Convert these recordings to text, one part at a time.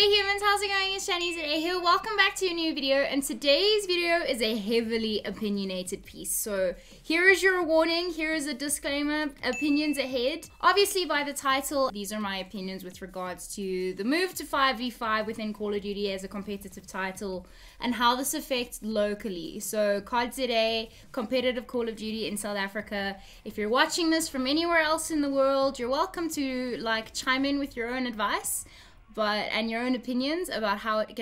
Hey humans, how's it going? It's Shani today here. Welcome back to a new video, and today's video is a heavily opinionated piece. So here is your warning, here is a disclaimer, opinions ahead. Obviously by the title, these are my opinions with regards to the move to 5v5 within Call of Duty as a competitive title and how this affects locally. So CODZA, competitive Call of Duty in South Africa. If you're watching this from anywhere else in the world, you're welcome to like chime in with your own advice and your own opinions about how it's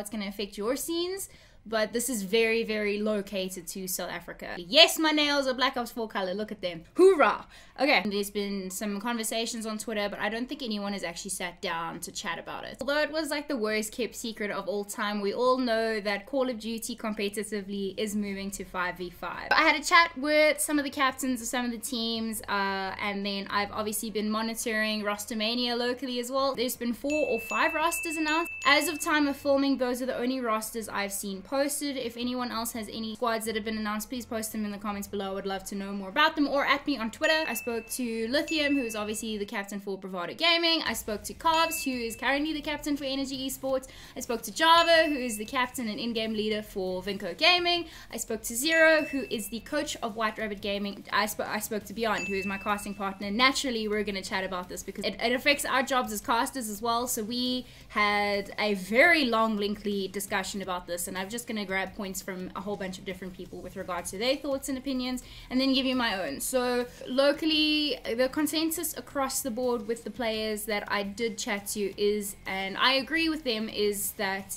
gonna affect your scenes. But this is very, very located to South Africa. Yes, my nails are Black Ops 4 color. Look at them. Hoorah! Okay, there's been some conversations on Twitter, but I don't think anyone has actually sat down to chat about it. Although it was like the worst kept secret of all time, we all know that Call of Duty competitively is moving to 5v5. I had a chat with some of the captains of some of the teams, and then I've obviously been monitoring Rostermania locally as well. There's been 4 or 5 rosters announced. As of time of filming, those are the only rosters I've seen posted. If anyone else has any squads that have been announced, please post them in the comments below. I would love to know more about them, or at me on Twitter. I spoke to Lithium, who is obviously the captain for Bravado Gaming. I spoke to Carbs, who is currently the captain for Energy Esports. I spoke to Java, who is the captain and in-game leader for Vinco Gaming. I spoke to Zero, who is the coach of White Rabbit Gaming. I spoke to Beyond, who is my casting partner. Naturally, we're going to chat about this because it affects our jobs as casters as well. So we had a very long, lengthy discussion about this, and I'm just going to grab points from a whole bunch of different people with regards to their thoughts and opinions, and then give you my own. So locally, the consensus across the board with the players that I did chat to is, and I agree with them, is that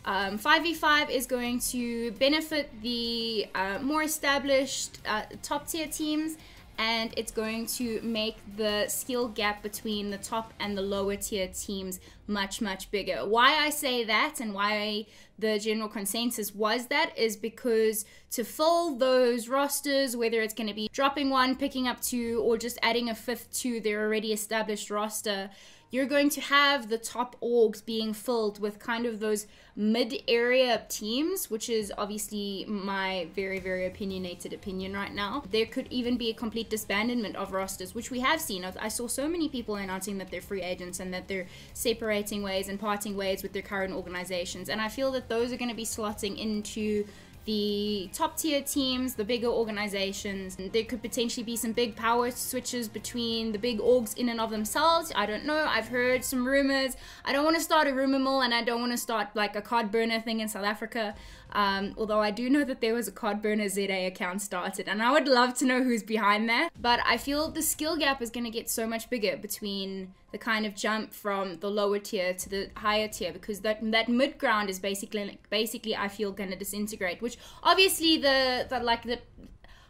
5v5 is going to benefit the more established top tier teams, and it's going to make the skill gap between the top and the lower tier teams much, much bigger. Why I say that and why the general consensus was that is because to fill those rosters, whether it's going to be dropping one, picking up 2, or just adding a 5th to their already established roster, you're going to have the top orgs being filled with kind of those mid-area teams, which is obviously my very, very opinionated opinion right now. There could even be a complete disbandment of rosters, which we have seen. I saw so many people announcing that they're free agents and that they're separating ways and parting ways with their current organizations. And I feel that those are going to be slotting into the top tier teams, the bigger organizations. There could potentially be some big power switches between the big orgs in and of themselves. I don't know. I've heard some rumors. I don't want to start a rumor mill, and I don't want to start like a COD burner thing in South Africa. Although I do know that there was a COD burner ZA account started, and I would love to know who's behind that. But I feel the skill gap is going to get so much bigger between the kind of jump from the lower tier to the higher tier, because that mid ground is basically I feel going to disintegrate, which obviously the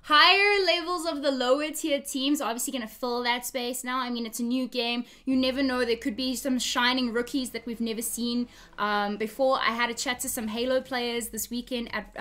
higher levels of the lower tier teams are obviously going to fill that space now. I mean, it's a new game. You never know. There could be some shining rookies that we've never seen before. I had a chat to some Halo players this weekend at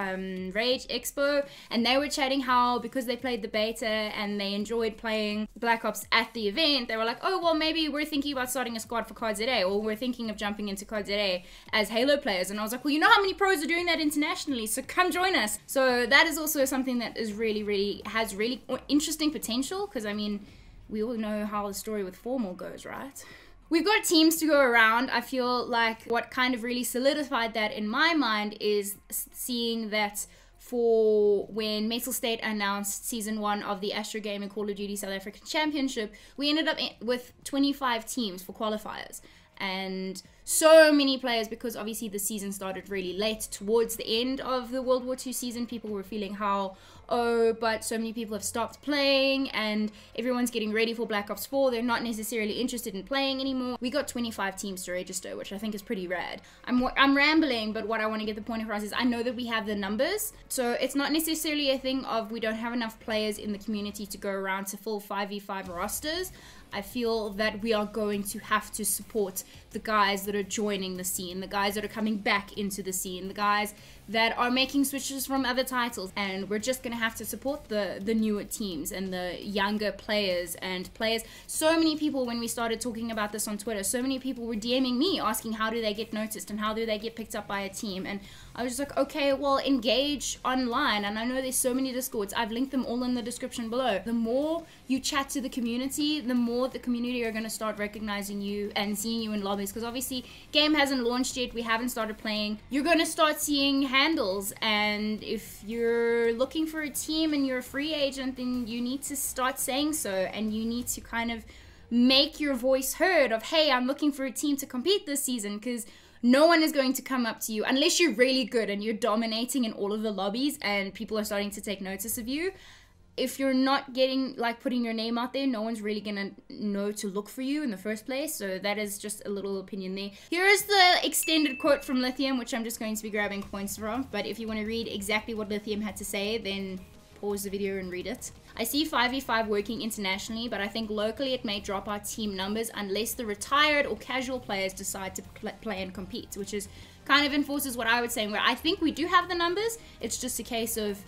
Rage Expo, and they were chatting how because they played the beta and they enjoyed playing Black Ops at the event, they were like, oh, well, maybe we're thinking about starting a squad for CODZA, or we're thinking of jumping into CODZA as Halo players. And I was like, well, you know how many pros are doing that internationally, so come join us. So that is also something that is really has really interesting potential, because I mean, we all know how the story with Formal goes, right? We've got teams to go around. I feel like what kind of really solidified that in my mind is seeing that for when Metal State announced Season 1 of the Astro Gaming Call of Duty South African Championship, we ended up with 25 teams for qualifiers. And so many players, because obviously the season started really late towards the end of the World War II season, people were feeling how, oh, but so many people have stopped playing and everyone's getting ready for Black Ops 4. They're not necessarily interested in playing anymore. We got 25 teams to register, which I think is pretty rad. I'm rambling, but what I want to get the point across is I know that we have the numbers. So it's not necessarily a thing of we don't have enough players in the community to go around to full 5v5 rosters. I feel that we are going to have to support the guys that are joining the scene, the guys that are coming back into the scene, the guys that are making switches from other titles, and we're just going to have to support the newer teams and the younger players and players. So many people, when we started talking about this on Twitter, so many people were DMing me asking how do they get noticed and how do they get picked up by a team, and I was just like, okay, well, engage online. And I know there's so many Discords. I've linked them all in the description below. The more you chat to the community, the more the community are going to start recognizing you and seeing you in lobbies, because obviously obviously game hasn't launched yet, we haven't started playing, you're going to start seeing handles, and if you're looking for a team and you're a free agent, then you need to start saying so, and you need to kind of make your voice heard of, hey, I'm looking for a team to compete this season, because no one is going to come up to you unless you're really good and you're dominating in all of the lobbies and people are starting to take notice of you. If you're not getting, like, putting your name out there, no one's really gonna know to look for you in the first place. So that is just a little opinion there. Here is the extended quote from Lithium, which I'm just going to be grabbing points from. But if you want to read exactly what Lithium had to say, then pause the video and read it. I see 5v5 working internationally, but I think locally it may drop our team numbers unless the retired or casual players decide to play and compete, which is kind of enforces what I would say, where I think we do have the numbers. It's just a case of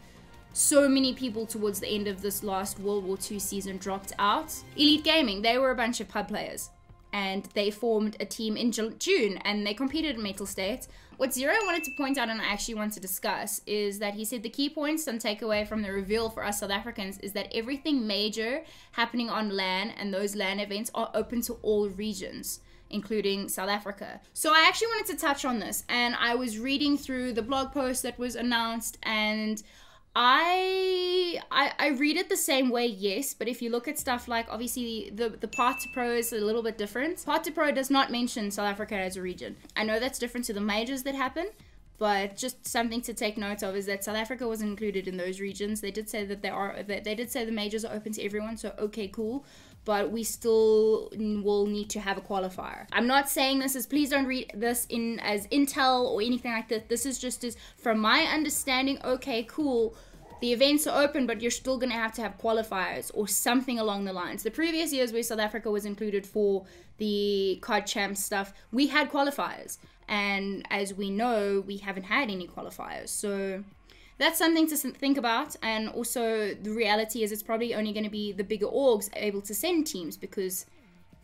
so many people towards the end of this last World War II season dropped out. Elite Gaming, they were a bunch of pub players, and they formed a team in June, and they competed in Metal State. What Zero wanted to point out, and I actually want to discuss, is that he said the key points and takeaway from the reveal for us South Africans is that everything major happening on LAN and those LAN events are open to all regions, including South Africa. So I actually wanted to touch on this, and I was reading through the blog post that was announced, and I read it the same way, yes, but if you look at stuff like, obviously, the Path to Pro is a little bit different. Path to Pro does not mention South Africa as a region. I know that's different to the majors that happen, but just something to take note of is that South Africa was included in those regions. They did say that they did say the majors are open to everyone, so okay, cool. But we still will need to have a qualifier. I'm not saying this as, please don't read this in as intel or anything like that. This is just as, from my understanding, okay, cool. The events are open, but you're still going to have qualifiers or something along the lines. The previous years where South Africa was included for the COD Champs stuff, we had qualifiers. And as we know, we haven't had any qualifiers. So that's something to think about. And also the reality is it's probably only going to be the bigger orgs able to send teams, because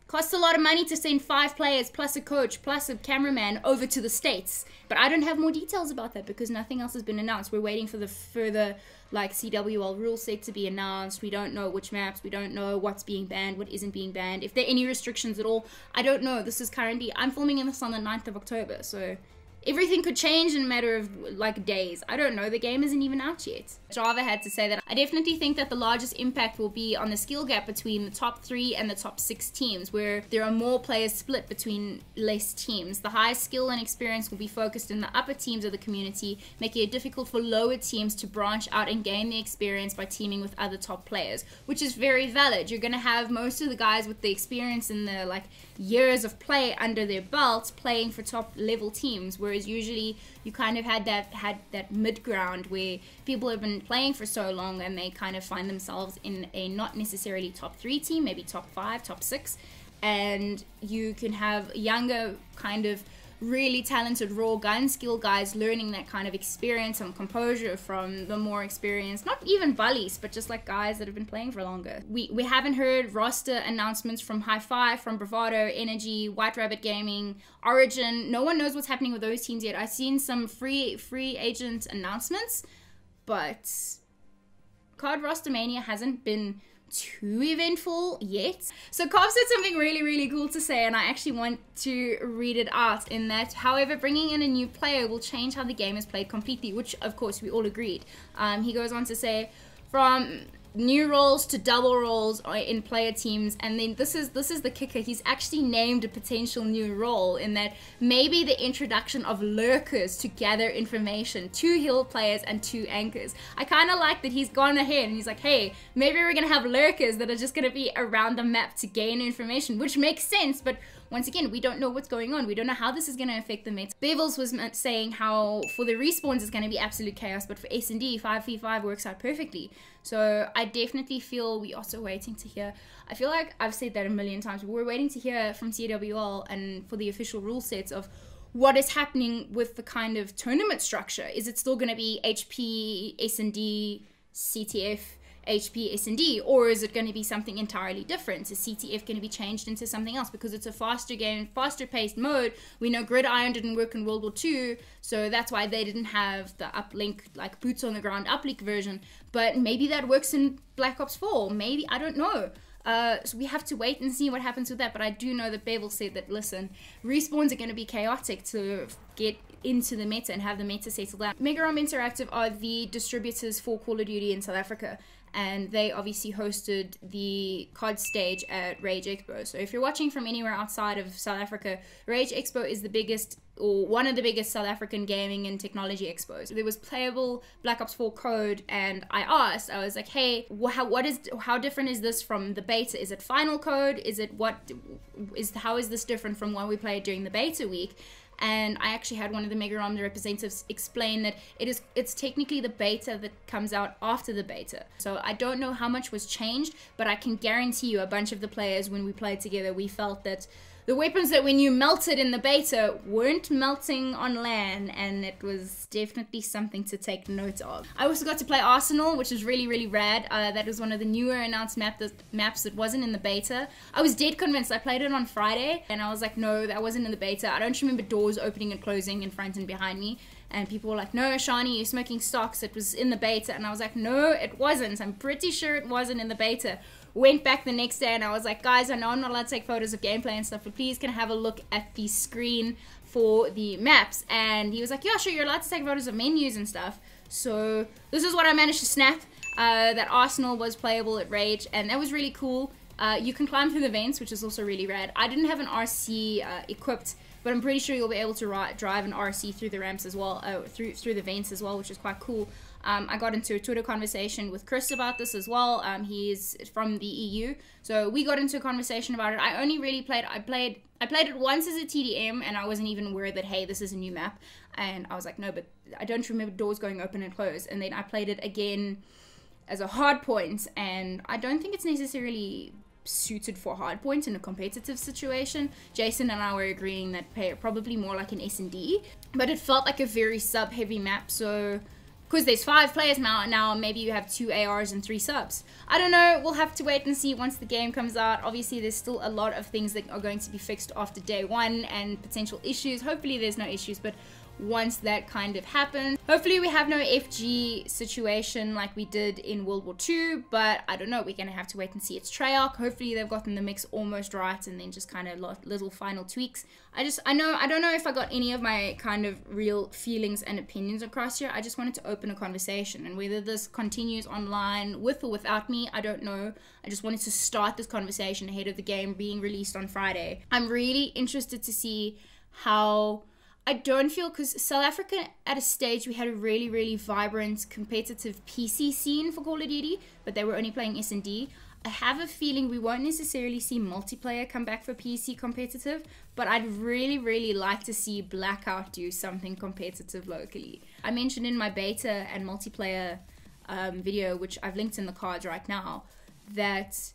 it costs a lot of money to send 5 players plus a coach plus a cameraman over to the States. But I don't have more details about that because nothing else has been announced. We're waiting for the further like CWL rule set to be announced. We don't know which maps, we don't know what's being banned, what isn't being banned, if there are any restrictions at all. I don't know. This is currently, I'm filming this on the 9th of October, so everything could change in a matter of like days. I don't know, the game isn't even out yet. Java had to say that I definitely think that the largest impact will be on the skill gap between the top 3 and the top 6 teams, where there are more players split between less teams. The high skill and experience will be focused in the upper teams of the community, making it difficult for lower teams to branch out and gain the experience by teaming with other top players, which is very valid. You're going to have most of the guys with the experience and the like years of play under their belts playing for top level teams, whereas usually you kind of had that mid ground where people have been playing for so long and they kind of find themselves in a not necessarily top 3 team, maybe top 5, top 6, and you can have younger kind of really talented raw gun skill guys learning that kind of experience and composure from the more experienced, not even bullies, but just like guys that have been playing for longer. We haven't heard roster announcements from High Five, from Bravado, Energy, White Rabbit Gaming, Origin. No one knows what's happening with those teams yet. I've seen some free agent announcements, but COD Roster Mania hasn't been too eventful yet. So Cobb said something really cool to say, and I actually want to read it out, in that, however, bringing in a new player will change how the game is played completely, which of course we all agreed. He goes on to say, from new roles to double roles in player teams, and then this is the kicker, he's actually named a potential new role, in that maybe the introduction of lurkers to gather information, 2 heal players and 2 anchors. I kind of like that he's gone ahead and he's like, hey, maybe we're gonna have lurkers that are just gonna be around the map to gain information, which makes sense, but once again, we don't know what's going on. We don't know how this is going to affect the meta. Bevels was saying how for the respawns it's going to be absolute chaos, but for S&D, 5v5 works out perfectly. So I definitely feel we are still waiting to hear. I feel like I've said that a million times, but we're waiting to hear from CWL and for the official rule sets of what is happening with the kind of tournament structure. Is it still going to be HP, S&D, CTF, HP, S&D, or is it going to be something entirely different? Is CTF going to be changed into something else because it's a faster game, faster paced mode? We know Gridiron didn't work in World War II, so that's why they didn't have the uplink, like boots on the ground uplink version, but maybe that works in Black Ops 4, maybe, I don't know. So we have to wait and see what happens with that. But I do know that Bevel said that, listen, respawns are going to be chaotic to get into the meta and have the meta settle down. Megarom Interactive are the distributors for Call of Duty in South Africa, and they obviously hosted the COD stage at Rage Expo. So if you're watching from anywhere outside of South Africa, Rage Expo is the biggest, or one of the biggest, South African gaming and technology expos. There was playable Black Ops 4 code, and I was like, hey, how different is this from the beta? Is it final code? How is this different from what we played during the beta week? And I actually had one of the Megarom representatives explain that it's technically the beta that comes out after the beta. So I don't know how much was changed, but I can guarantee you a bunch of the players, when we played together, we felt that the weapons that when you melted in the beta weren't melting on LAN, and it was definitely something to take note of. I also got to play Arsenal, which is really, really rad. That was one of the newer announced maps that wasn't in the beta. I was dead convinced. I played it on Friday, and I was like, no, that wasn't in the beta. I don't remember doors opening and closing in front and behind me. And people were like, no, Shani, you're smoking stocks. It was in the beta. And I was like, no, it wasn't. I'm pretty sure it wasn't in the beta. Went back the next day and I was like, guys, I know I'm not allowed to take photos of gameplay and stuff, but please can I have a look at the screen for the maps? And he was like, yeah, sure, you're allowed to take photos of menus and stuff. So this is what I managed to snap. That Arsenal was playable at Rage, and that was really cool. You can climb through the vents, which is also really rad. I didn't have an RC equipped, but I'm pretty sure you'll be able to drive an RC through the ramps as well, through the vents as well, which is quite cool. I got into a Twitter conversation with Chris about this as well. He's from the EU, so we got into a conversation about it. I only really played it once as a TDM, and I wasn't even aware that, hey, this is a new map. And I was like, no, but I don't remember doors going open and close. And then I played it again as a hard point, and I don't think it's necessarily suited for hard points in a competitive situation. Jason and I were agreeing that probably more like an S&D, but it felt like a very sub heavy map. So because there's 5 players now, maybe you have 2 ARs and 3 subs. I don't know, we'll have to wait and see once the game comes out. Obviously there's still a lot of things that are going to be fixed after day 1 and potential issues. Hopefully there's no issues, but once that kind of happens, hopefully we have no FG situation like we did in World War II, but I don't know, we're gonna have to wait and see. It's Treyarch. Hopefully they've gotten the mix almost right, and then just kind of little final tweaks. I don't know if I got any of my kind of real feelings and opinions across here. I just wanted to open a conversation, and whether this continues online with or without me, I don't know. I just wanted to start this conversation ahead of the game being released on Friday. I'm really interested to see how... I don't feel, because South Africa at a stage we had a really, really vibrant competitive PC scene for Call of Duty, but they were only playing S&D. I have a feeling we won't necessarily see multiplayer come back for PC competitive, but I'd really, really like to see Blackout do something competitive locally. I mentioned in my beta and multiplayer video, which I've linked in the cards right now, that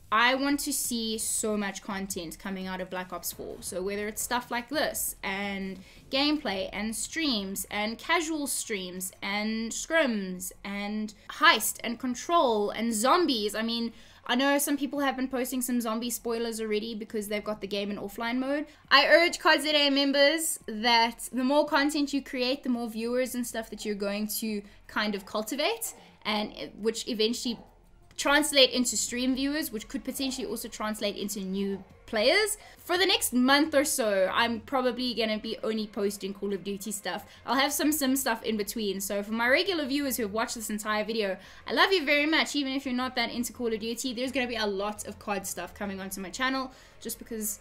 I want to see so much content coming out of Black Ops 4. So whether it's stuff like this, and gameplay, and streams, and casual streams, and scrims, and heist, and control, and zombies. I mean, I know some people have been posting some zombie spoilers already because they've got the game in offline mode. I urge CODZA members that the more content you create, the more viewers and stuff that you're going to kind of cultivate, and which eventually translate into stream viewers, which could potentially also translate into new players. For the next month or so, I'm probably gonna be only posting Call of Duty stuff. I'll have some sim stuff in between. So for my regular viewers who have watched this entire video, I love you very much. Even if you're not that into Call of Duty, there's gonna be a lot of COD stuff coming onto my channel, just because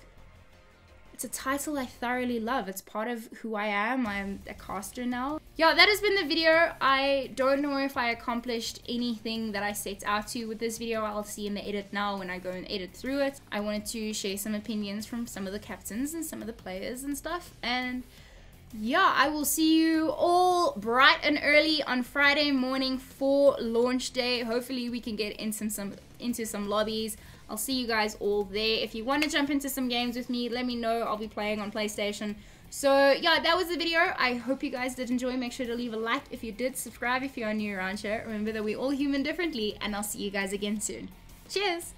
it's a title I thoroughly love. It's part of who I am. I'm a caster now. Yeah, that has been the video. I don't know if I accomplished anything that I set out to with this video. I'll see in the edit now when I go and edit through it. I wanted to share some opinions from some of the captains and some of the players and stuff. And yeah, I will see you all bright and early on Friday morning for launch day. Hopefully we can get into some lobbies. I'll see you guys all there. If you want to jump into some games with me, let me know. I'll be playing on PlayStation. So yeah, that was the video. I hope you guys did enjoy. Make sure to leave a like if you did. Subscribe if you're new around here. Remember that we're all human differently, and I'll see you guys again soon. Cheers!